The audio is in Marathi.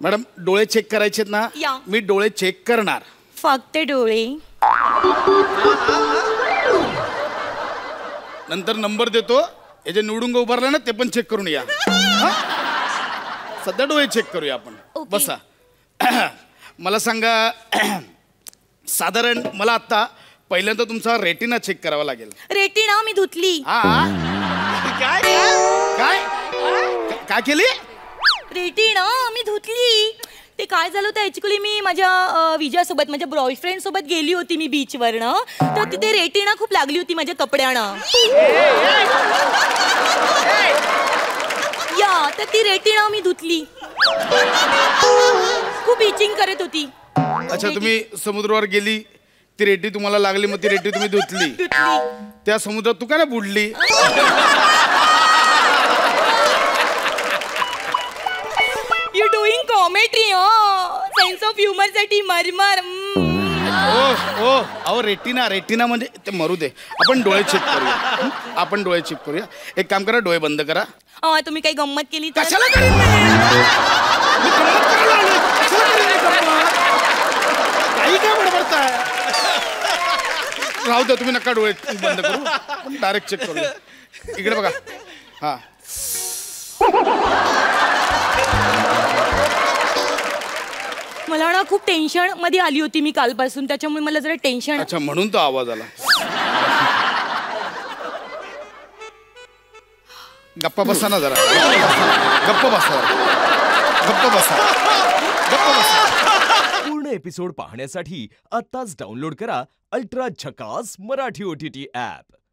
मॅडम डोळे चेक करायचेत ना? या. मी डोळे चेक करणार. फक्त डोळे. नंतर नंबर देतो. हे जे निवडून उभारला ना ते पण चेक करून या. हा? सध्या डोळे चेक करूया आपण. ओके. बसा. मला सांगा साधारण मला आता पहिल्यांदा तुमचा रेटिना चेक करावा लागेल. रेटिना मी धुतली. हा काय काय काय केली? रेटिना मी धुतली. ते काय झालं होतं ऍक्च्युली मी माझ्या विजयासोबत माझ्या बॉयफ्रेंड सोबत गेली होती मी बीचवरनं. तर तिथे रेटिना खूप लागली होती माझ्या कपड्यानं. या तर ती रेटिना मी धुतली. खूप इचिंग करत होती. अच्छा तुम्ही समुद्रावर गेली ती रेटी तुम्हाला लागली मग ती रेटी तुम्ही धुतली. त्या समुद्रात तू काय ना बुडली? You doing comedy sense of humour साठी मरमर. ओ अहो रेटिना रेटिना म्हणजे ते मरू दे. आपण डोळे चेक करूया. आपण डोळे चेक करूया. एक काम करा डोळे बंद करा. तुम्ही काही गंमत केली तर? कशाला करीन मी? मी गंमत करायला आलोय. कशाला करीन मी गंमत? काही काय बडबडताय? राहू द्या तुम्ही नका डोळे बंद करू. आपण डायरेक्ट चेक करूया. इकडे बघा. हा मला ना खूप टेन्शन मध्ये आली होती मी कालपासून त्याच्यामुळे मला जरा टेन्शन. अच्छा म्हणून तो आवाज आला. गप्पा बसा ना जरा. गप्प बसा. गप्प बसा. गप्प बसा. पूर्ण एपिसोड पाहण्यासाठी आत्ताच डाउनलोड करा अल्ट्रा झकास मराठी OTT ॲप.